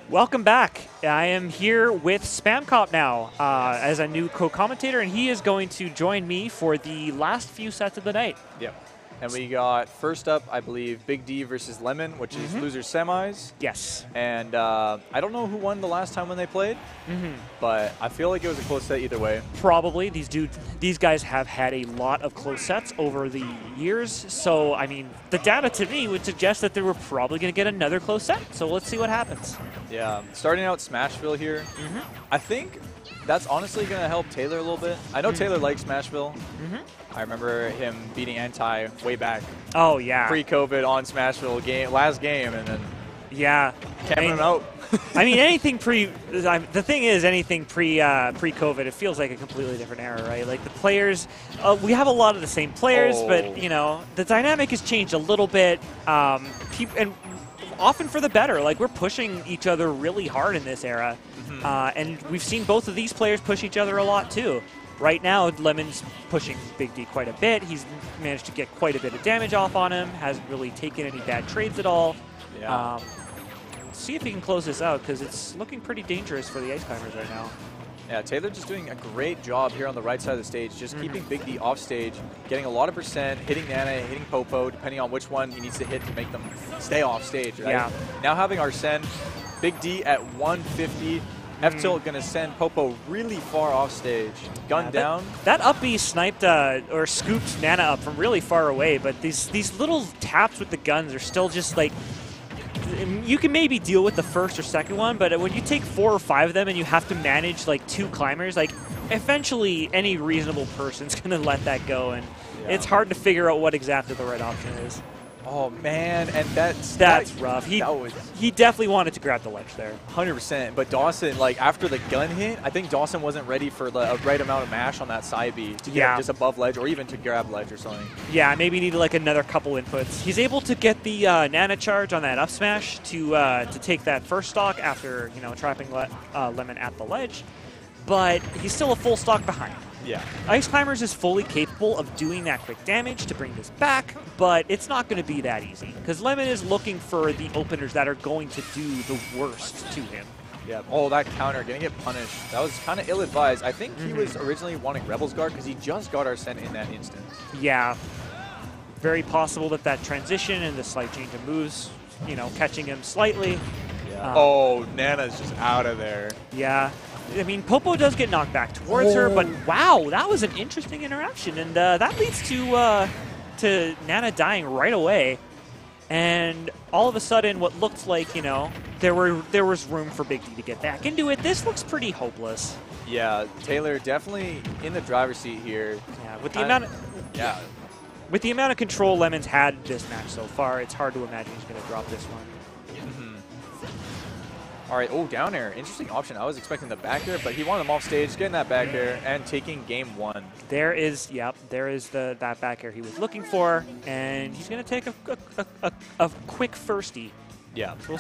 Welcome back. I am here with SpamCop now as a new co-commentator, and he is going to join me for the last few sets of the night. Yep. And we got, first up, I believe, BigD versus Lemmon, which is loser semis. Yes. And I don't know who won the last time when they played, but I feel like it was a close set either way. Probably. These guys have had a lot of close sets over the years, so, I mean, the data to me would suggest that they were probably going to get another close set, so let's see what happens. Yeah. Starting out Smashville here, I think that's honestly going to help Taylor a little bit. I know Taylor likes Smashville. I remember him beating Anti way back. Oh, yeah. Pre-COVID on Smashville last game, and then camping him out. I mean, anything the thing is, anything pre-COVID, it feels like a completely different era, right? Like the players, we have a lot of the same players, but you know, the dynamic has changed a little bit, and often for the better. Like we're pushing each other really hard in this era, and we've seen both of these players push each other a lot too. Right now, Lemmon's pushing BigD quite a bit. He's managed to get quite a bit of damage off on him, hasn't really taken any bad trades at all. Yeah. See if he can close this out, because it's looking pretty dangerous for the Ice Climbers right now. Yeah, Taylor just doing a great job here on the right side of the stage, just keeping BigD off stage, getting a lot of percent, hitting Nana, hitting Popo, depending on which one he needs to hit to make them stay off stage, right? Yeah. Now having Arsene, BigD at 150, F-Tilt going to send Popo really far off stage. Gun down. That up B sniped or scooped Nana up from really far away, but these little taps with the guns are still just like, you can maybe deal with the first or second one, but when you take 4 or 5 of them and you have to manage like 2 climbers, like eventually any reasonable person's going to let that go, and it's hard to figure out what exactly the right option is. Oh man, and that's rough. He definitely wanted to grab the ledge there. 100%, but Dawson, like after the gun hit, I think Dawson wasn't ready for the right amount of mash on that side B to get just above ledge or even to grab ledge or something. Yeah, maybe needed like another couple inputs. He's able to get the Nana charge on that up smash to take that first stock after trapping Lemmon at the ledge, but he's still a full stock behind. Yeah. Ice Climbers is fully capable of doing that quick damage to bring this back, but it's not going to be that easy, because Lemmon is looking for the openers that are going to do the worst to him. Yeah. Oh, that counter, getting it punished. That was kind of ill-advised. I think he was originally wanting Rebel's Guard because he just got Arsene in that instance. Yeah. Very possible that transition and the slight change of moves, catching him slightly. Yeah. Oh, Nana's just out of there. Yeah. I mean, Popo does get knocked back towards her, but wow, that was an interesting interaction, and that leads to Nana dying right away. And all of a sudden, what looked like there was room for BigD to get back into it. This looks pretty hopeless. Yeah, Taylor definitely in the driver's seat here. Yeah, with the amount of control Lemmon's had this match so far, it's hard to imagine he's going to drop this one. All right, down air. Interesting option. I was expecting the back air, but he wanted him off stage, getting that back air, and taking game 1. There is that back air he was looking for, and he's going to take a quick firstie. Yeah. So we'll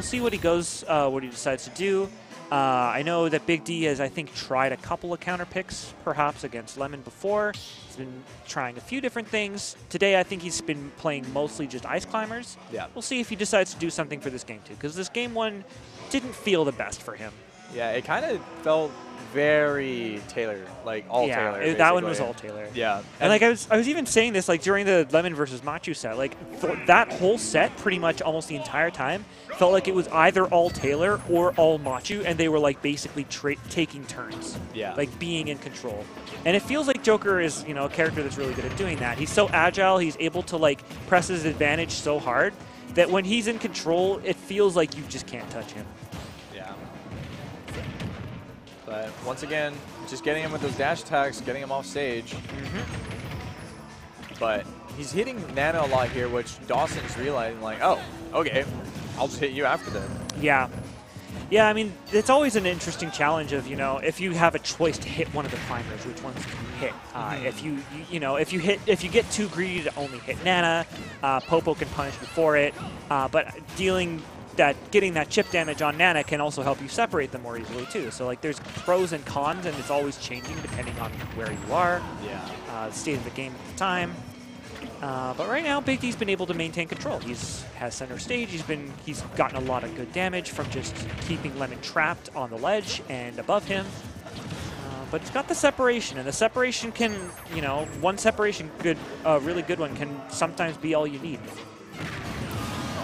see what he decides to do. I know that BigD has, I think, tried a couple of counter picks, perhaps, against Lemmon before. He's been trying a few different things. Today, I think he's been playing mostly just Ice Climbers. Yeah. We'll see if he decides to do something for this game, too, because this game 1 didn't feel the best for him. Yeah, it kind of felt very Taylor, like all Taylor. Yeah, that one was all Taylor. Yeah. And like I was even saying this like during the Lemmon versus Machu set, like that whole set pretty much almost the entire time felt like it was either all Taylor or all Machu, and they were like basically taking turns. Yeah. Like being in control. And it feels like Joker is, a character that's really good at doing that. He's so agile, he's able to like press his advantage so hard that when he's in control, it feels like you just can't touch him. Yeah. But once again, just getting him with those dash attacks, getting him off stage. But he's hitting Nana a lot here, which Dawson's realizing, like, oh, okay, I'll just hit you after that. Yeah. Yeah, I mean, it's always an interesting challenge of, if you have a choice to hit one of the climbers, which ones can you hit? If you get too greedy to only hit Nana, Popo can punish you for it. But getting that chip damage on Nana can also help you separate them more easily too. So like there's pros and cons, and it's always changing depending on where you are, the state of the game at the time. But right now, BigD's been able to maintain control. He's has center stage. He's gotten a lot of good damage from just keeping Lemmon trapped on the ledge and above him. But he's got the separation, and the separation can, you know, one separation, really good one, can sometimes be all you need.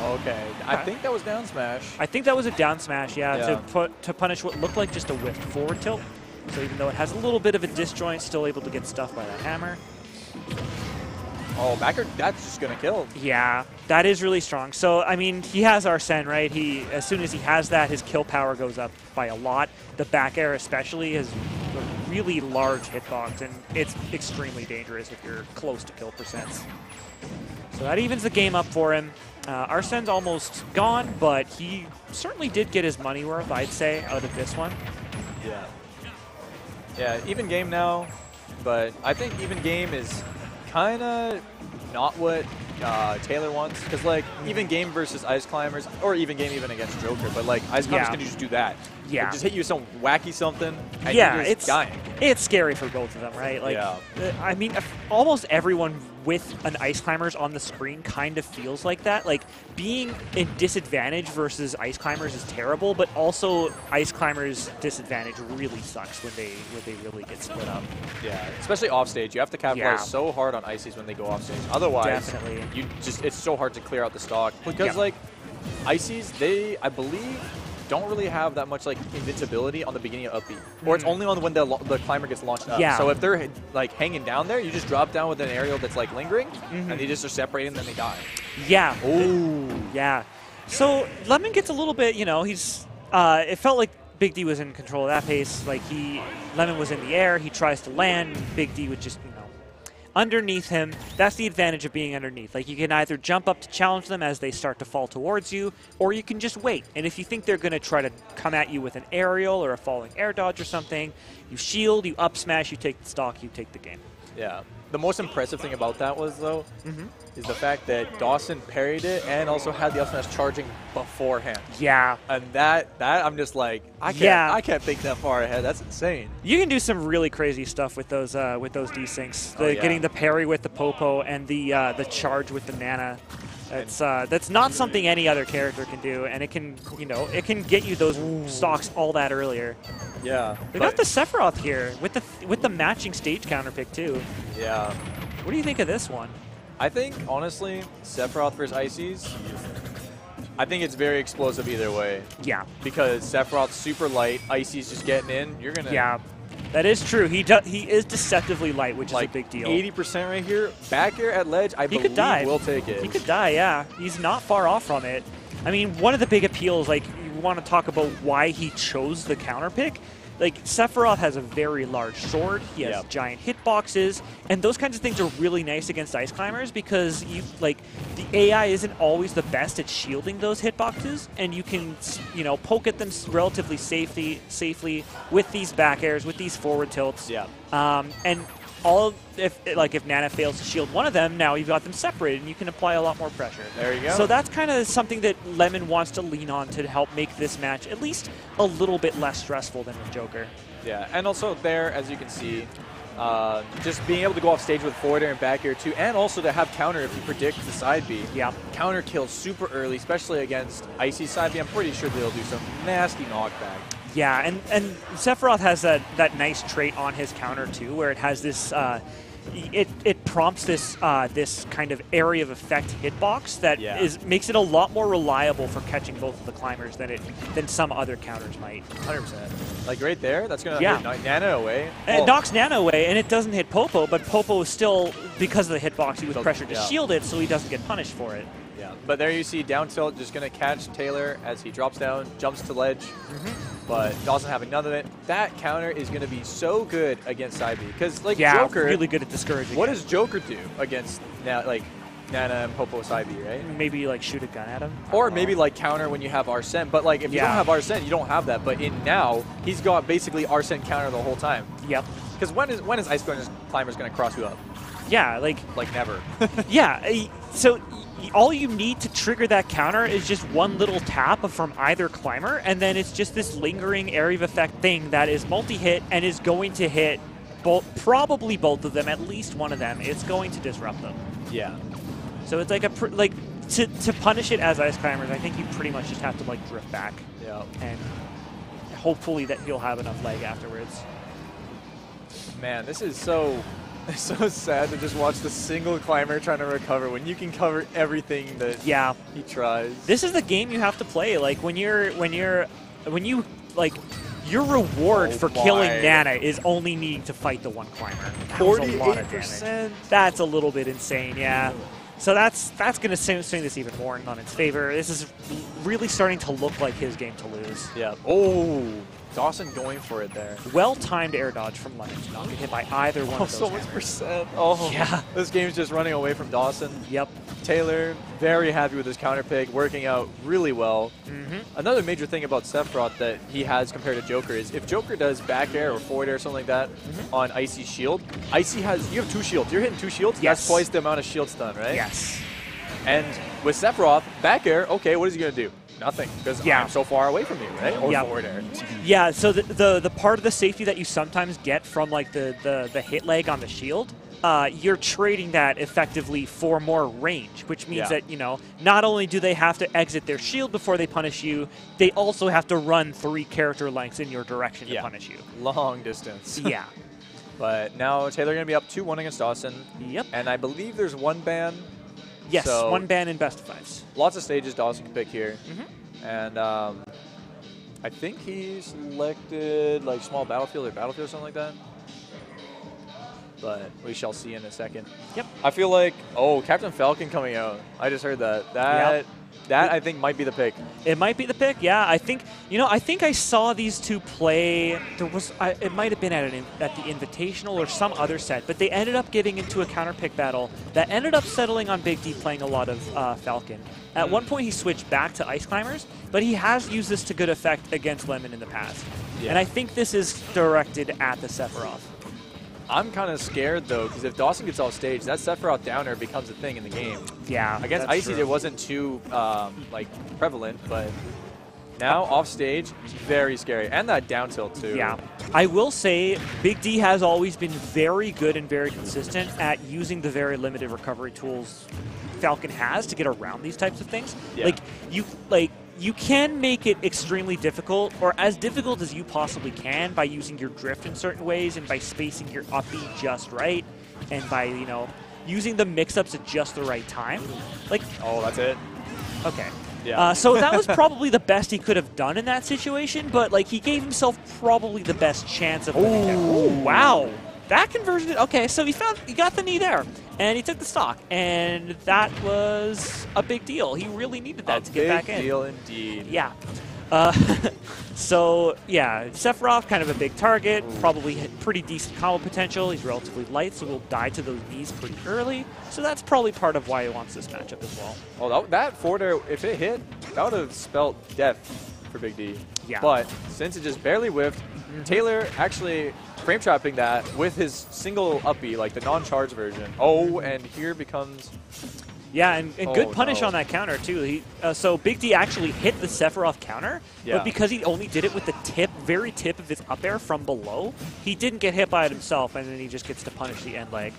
Okay, I think that was down smash. I think that was a down smash, yeah. To punish what looked like just a whiff forward tilt. So even though it has a little bit of a disjoint, still able to get stuffed by that hammer. Oh, backer, that's just going to kill. Yeah, that is really strong. So, I mean, he has Arsene, right? As soon as he has that, his kill power goes up by a lot. The back air especially is a really large hitbox, and it's extremely dangerous if you're close to kill percents. So that evens the game up for him. Arsene's almost gone, but he certainly did get his money worth, I'd say, out of this one. Yeah. Yeah, even game now, but I think even game is kind of not what Taylor wants, because like even game versus Ice Climbers, or even game even against Joker, but like Ice Climbers can just do that. Yeah. Like, just hit you with some wacky something, and yeah, you're just dying. It's scary for both of them, right? Like, I mean, almost everyone with an Ice Climbers on the screen kind of feels like that. Like, being in disadvantage versus Ice Climbers is terrible, but also Ice Climbers' disadvantage really sucks when they really get split up. Yeah, especially off stage. You have to capitalize so hard on Ices when they go off stage. Otherwise, it's so hard to clear out the stock, because like Ices, I believe, don't really have that much like invincibility on the beginning of up B, or it's only on when the climber gets launched up. So if they're like hanging down there, you just drop down with an aerial that's like lingering, and they just are separating, then they die. Yeah. Oh. Yeah. So Lemmon gets a little bit, you know, it felt like BigD was in control of that pace. Like Lemmon was in the air, he tries to land, BigD would just, you know, underneath him. That's the advantage of being underneath. Like, you can either jump up to challenge them as they start to fall towards you, or you can just wait. And if you think they're going to try to come at you with an aerial or a falling air dodge or something, you shield, you up smash, you take the stock, you take the game. Yeah. The most impressive thing about that was, though, is the fact that Dawson parried it and also had the up smash charging beforehand. Yeah. And that I'm just like, I can't think that far ahead. That's insane. You can do some really crazy stuff with those desyncs. Getting the parry with the Popo and the charge with the Nana. That's not something any other character can do, and it can get you those stocks all that earlier. Yeah. They got the Sephiroth here with the matching stage counter pick too. Yeah. What do you think of this one? I think honestly, Sephiroth versus Ices, I think it's very explosive either way. Yeah. Because Sephiroth's super light, Ices just getting in, you're gonna. Yeah. That is true. He is deceptively light, which is a big deal. 80% right here. Back air at ledge, I believe will take it. He could die, yeah. He's not far off from it. I mean, one of the big appeals, like, you want to talk about why he chose the counter pick. Like, Sephiroth has a very large sword, he has giant hitboxes, and those kinds of things are really nice against Ice Climbers because the AI isn't always the best at shielding those hitboxes, and you can, you know, poke at them relatively safely with these back airs, with these forward tilts. Yeah. And if Nana fails to shield one of them, now you've got them separated and you can apply a lot more pressure. There you go. So that's kind of something that Lemmon wants to lean on to help make this match at least a little bit less stressful than with Joker. Yeah, and also there, as you can see, just being able to go off stage with forward air and back air too, and also to have counter if you predict the side B. Yeah. Counter kills super early, especially against Icy side B. I'm pretty sure they'll do some nasty knockback. Yeah, and Sephiroth has that nice trait on his counter too, where it has this it prompts this kind of area of effect hitbox that makes it a lot more reliable for catching both of the climbers than some other counters might. 100%. Like right there, that's gonna hit Nana away. And it knocks Nana away, and it doesn't hit Popo, but Popo is still, because of the hitbox, he was pressured to shield it, so he doesn't get punished for it. Yeah, but there you see down tilt just gonna catch Taylor as he drops down, jumps to ledge. But Dawson having none of it. That counter is going to be so good against side B. Because, like, Joker... really good at discouraging. What does Joker do against, Nana and Popo side B, right? Maybe, like, shoot a gun at him? Or maybe, like, counter when you have Arsene. But, like, if you don't have Arsene, you don't have that. But in now, he's got basically Arsene counter the whole time. Yep. Because when is Ice Climbers going to cross you up? Yeah, like never. Yeah, so all you need to trigger that counter is just one little tap from either climber, and then it's just this lingering area of effect thing that is multi-hit and is going to hit probably both of them, at least one of them. It's going to disrupt them. Yeah. So it's like to punish it as Ice Climbers, I think you pretty much just have to like drift back. Yeah. And hopefully that he'll have enough leg afterwards. Man, this is so sad to just watch the single climber trying to recover when you can cover everything that he tries. This is the game you have to play. Like when you like your reward for killing Nana is only needing to fight the one climber. 48%. That's a little bit insane, yeah. So that's going to swing this even more on its favor. This is really starting to look like his game to lose. Yeah. Oh, Dawson going for it there. Well-timed air dodge from Lemmon to not get hit by either one of those so much percent. Oh, yeah. This game's just running away from Dawson. Yep. Taylor, very happy with his counter pick, working out really well. Another major thing about Sephiroth that he has compared to Joker is if Joker does back air or forward air or something like that on Icy's shield, Icy you have 2 shields. You're hitting 2 shields? Yes. That's twice the amount of shield stun, right? Yes. And with Sephiroth, back air, okay, what is he going to do? Nothing, because I'm so far away from you, right? Or forward air. Yeah, so the part of the safety that you sometimes get from like the hit leg on the shield, you're trading that effectively for more range, which means that, you know, not only do they have to exit their shield before they punish you, they also have to run 3 character lengths in your direction to punish you. Long distance. Yeah. But now Taylor going to be up 2-1 against Dawson. Yep. And I believe there's 1 ban. Yes, so 1 ban in best of 5s. Lots of stages Dawson can pick here. And I think he selected like small battlefield or something like that. But we shall see in a second. Yep. I feel like, Captain Falcon coming out. I just heard that. That I think might be the pick. It might be the pick, yeah. I think, you know, I saw these two play. There was, it might have been at the Invitational or some other set, but they ended up getting into a counter pick battle that ended up settling on BigD playing a lot of Falcon. At one point, he switched back to Ice Climbers, but he has used this to good effect against Lemmon in the past. Yeah. And I think this is directed at the Sephiroth. I'm kind of scared, though, because if Dawson gets off stage, that Sephiroth downer becomes a thing in the game. Yeah, against Icy, it wasn't too like prevalent, but now off stage, very scary. And that down tilt, too. Yeah. I will say BigD has always been very good and very consistent at using the very limited recovery tools Falcon has to get around these types of things. Yeah. You can make it extremely difficult, or as difficult as you possibly can, by using your drift in certain ways and by spacing your up B just right, and by, you know, using the mix-ups at just the right time. Like, oh, that's it? Okay. Yeah. So that was probably the best he could have done in that situation, but like he gave himself probably the best chance of winning. Oh, wow. That conversion, okay, so he got the knee there, and he took the stock, and that was a big deal. He really needed that to get back in. Big deal indeed. Yeah. So, yeah, Sephiroth, kind of a big target, probably pretty decent combo potential. He's relatively light, so he'll die to those knees pretty early. So that's probably part of why he wants this matchup as well. Oh, that forward air, if it hit, that would have spelled death for BigD. Yeah. But since it just barely whiffed, Taylor actually frame trapping that with his single up B, like the non-charge version. Oh, and here becomes... Yeah, and good punish on that counter, too. So BigD actually hit the Sephiroth counter, but because he only did it with the very tip of his up air from below, he didn't get hit by it himself, and then he just gets to punish the end leg.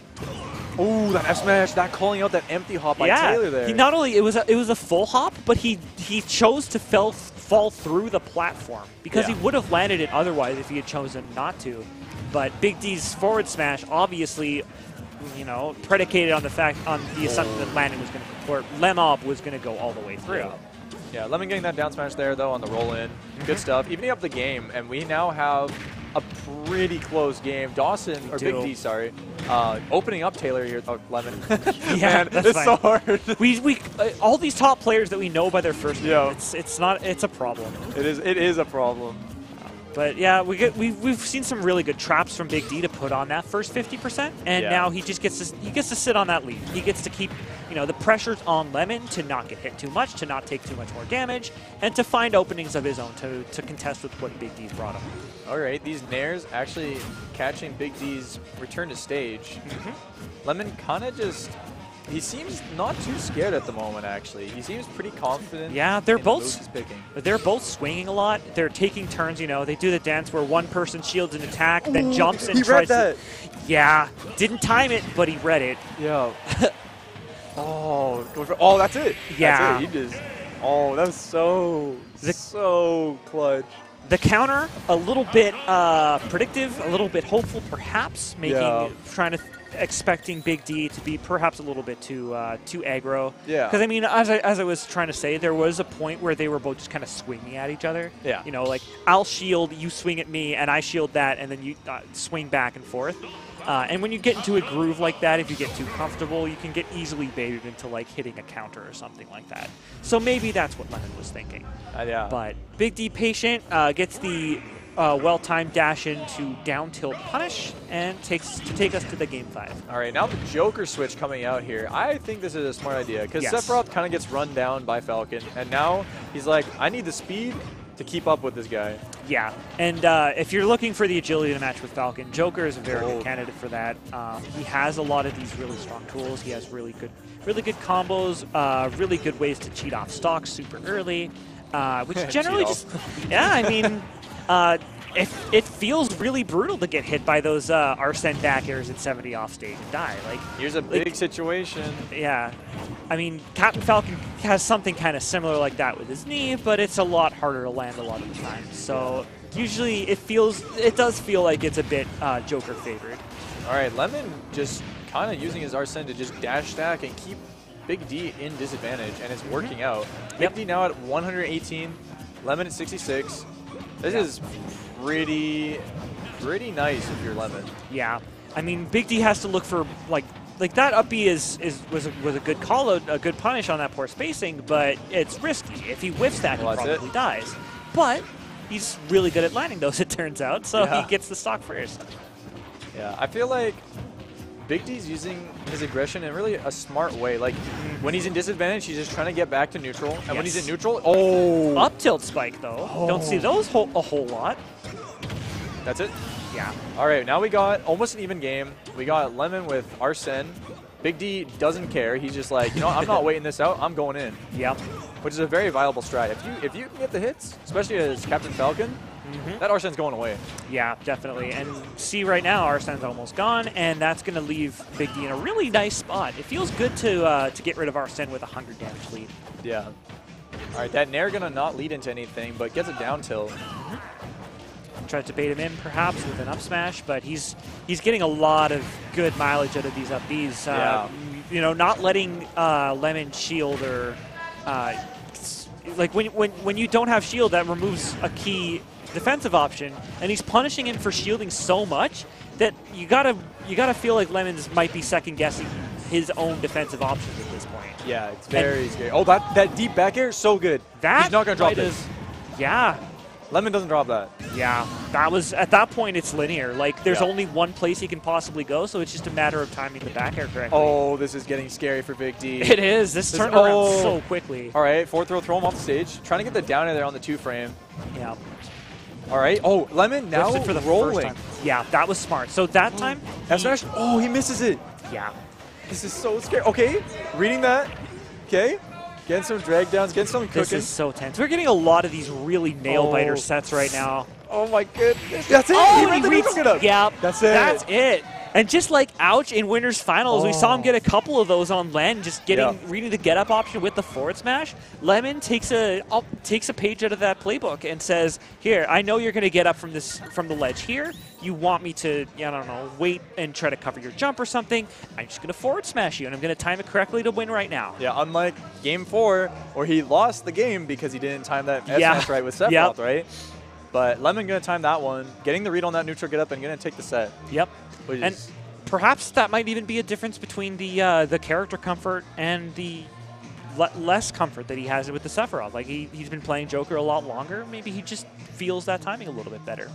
Oh, that F smash, that calling out that empty hop by Taylor there. He not only, it was a full hop, but he chose to fall through the platform, because he would have landed it otherwise if he had chosen not to. But BigD's forward smash, obviously, you know, predicated on the assumption that Landon was going to, or Lemmon was going to go all the way through. Yeah, Lemmon getting that down smash there, though, on the roll-in. Good stuff. Evening up the game, and we now have a pretty close game. Dawson, or BigD, sorry, opening up Taylor here. Oh, Lemmon. Yeah, man, it's so hard. We all these top players that we know by their first name, it's a problem. It is a problem. But yeah, we've seen some really good traps from BigD to put on that first 50%, and now he just gets to sit on that lead. He gets to keep, you know, the pressure's on Lemmon to not get hit too much, to not take too much more damage, and to find openings of his own to contest with what BigD's brought him. All right, these nairs actually catching BigD's return to stage. Lemmon kind of just. He seems not too scared at the moment, actually. He seems pretty confident. Yeah, they're both swinging a lot. They're taking turns, you know. They do the dance where one person shields an attack, then jumps and tries to... Yeah, didn't time it, but he read it. Yeah. Oh, oh, that's it. Yeah. That's it. He just. Oh, that was so clutch. The counter, a little bit predictive, a little bit hopeful, perhaps, expecting BigD to be perhaps a little bit too aggro. Yeah. Because I mean, as I was trying to say, there was a point where they were both just kind of swinging at each other. Yeah. You know, like I'll shield, you swing at me, and I shield that, and then you swing back and forth. And when you get into a groove like that, if you get too comfortable, you can get easily baited into like hitting a counter or something like that. So maybe that's what Lemmon was thinking. Yeah. But BigD patient gets the well-timed dash into down tilt punish and take us to the game 5. All right, now the Joker switch coming out here. I think this is a smart idea because Sephiroth kind of gets run down by Falcon, and now he's like, I need the speed to keep up with this guy. Yeah, and if you're looking for the agility to match with Falcon, Joker is a very good candidate for that. He has a lot of these really strong tools. He has really good combos, really good ways to cheat off stocks super early, which generally just, yeah, I mean, it feels really brutal to get hit by those Arsene back airs at 70 off stage and die. Like, here's a big situation. Yeah. I mean, Captain Falcon has something kind of similar like that with his knee, but it's a lot harder to land a lot of the time. So usually it does feel like it's a bit Joker favored. All right, Lemmon just kind of using his Arsene to just dash stack and keep BigD in disadvantage, and it's working out. BigD now at 118, Lemmon at 66. This is pretty nice if you're Lemmon. Yeah. I mean, BigD has to look for like that up B was a good call out, a good punish on that poor spacing, but it's risky. If he whiffs that, he probably dies. But he's really good at landing those, it turns out, so he gets the stock first. Yeah, I feel like BigD's using his aggression in really a smart way. Like, when he's in disadvantage, he's just trying to get back to neutral. And when he's in neutral, up tilt spike, though. Don't see those a whole lot. That's it? Yeah. All right, now we got almost an even game. We got Lemmon with Arsene. BigD doesn't care. He's just like, you know, I'm not waiting this out. I'm going in. Yep. Which is a very viable strat. If you can get the hits, especially as Captain Falcon, that Arsene's going away. Yeah, definitely. And see right now, Arsene's almost gone, and that's going to leave BigD in a really nice spot. It feels good to get rid of Arsene with a 100 damage lead. Yeah. All right, that Nair going to not lead into anything, but gets a down tilt. Tries to bait him in, perhaps, with an up smash, but he's getting a lot of good mileage out of these up Bs. You know, not letting Lemmon shield or like when you don't have shield, that removes a key defensive option, and he's punishing him for shielding so much that you gotta feel like Lemmon's might be second guessing his own defensive options at this point. Yeah, it's very scary. Oh, that deep back air is so good. He's not gonna drop this. Yeah. Lemmon doesn't drop that. Yeah, that was at that point it's linear. Like there's only one place he can possibly go, so it's just a matter of timing the back air correctly. Oh, this is getting scary for BigD. It is. This turned around so quickly. All right, forward throw him off the stage. Trying to get the down air there on the 2-frame. Yeah. All right. Oh, Lemmon now for the rolling. First time. Yeah, that was smart. So that time, smash. Oh, he misses it. Yeah. This is so scary. Okay, reading that. Okay. Getting some drag downs, getting some cooking. This is so tense. We're getting a lot of these really nail-biter sets right now. Oh, my goodness. That's it. Oh, he read the neutral get up. Yeah, that's it. That's it. And just like Ouch in Winners Finals, we saw him get a couple of those on Len, just reading the get-up option with the forward smash. Lemmon takes a page out of that playbook and says, here, I know you're going to get up from the ledge here. You want me to, I don't know, wait and try to cover your jump or something. I'm just going to forward smash you, and I'm going to time it correctly to win right now. Yeah, unlike Game 4, where he lost the game because he didn't time that S-smash right with Sephiroth, right? But Lemmon going to time that one, getting the read on that neutral get up, and going to take the set. Yep. And perhaps that might even be a difference between the character comfort and the less comfort that he has with the Sephiroth. Like he's been playing Joker a lot longer. Maybe he just feels that timing a little bit better.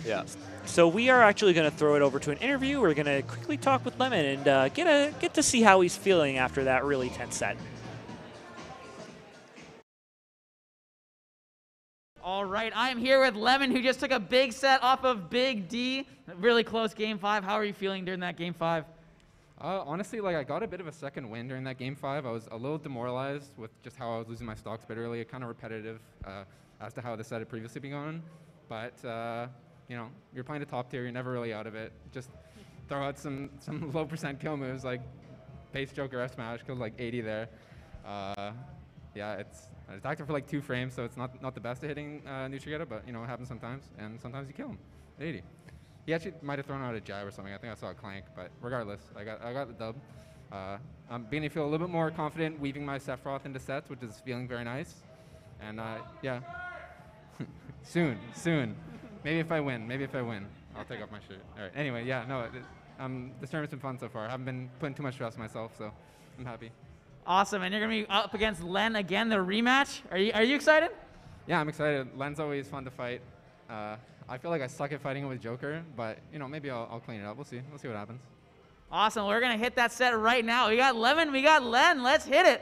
Yeah. So we are actually going to throw it over to an interview. We're going to quickly talk with Lemmon and get to see how he's feeling after that really tense set. All right, I am here with Lemmon, who just took a big set off of BigD. Really close Game 5. How are you feeling during that Game 5? Honestly, like I got a bit of a second win during that Game 5. I was a little demoralized with just how I was losing my stocks a bit early, kind of repetitive as to how the set had previously been going. But you know, you're playing a top tier, you're never really out of it. Just throw out some low percent kill moves like Pace Joker F smash, killed like 80 there. Yeah, I attacked him for like 2 frames, so it's not the best at hitting Nutrigeta, but you know, it happens sometimes, and sometimes you kill him at 80. He actually might have thrown out a jab or something. I think I saw a clank, but regardless, I got the dub. I'm beginning to feel a little bit more confident weaving my Sephiroth into sets, which is feeling very nice. And yeah, soon. Maybe if I win, I'll take off my shirt. All right. Anyway, yeah, no, this tournament's been fun so far. I haven't been putting too much stress on myself, so I'm happy. Awesome, and you're gonna be up against Len again, the rematch. Are you excited? Yeah, I'm excited. Len's always fun to fight. I feel like I suck at fighting with Joker, but you know, maybe I'll clean it up. We'll see what happens. Awesome, we're gonna hit that set right now. We got Lemmon, we got Len. Let's hit it.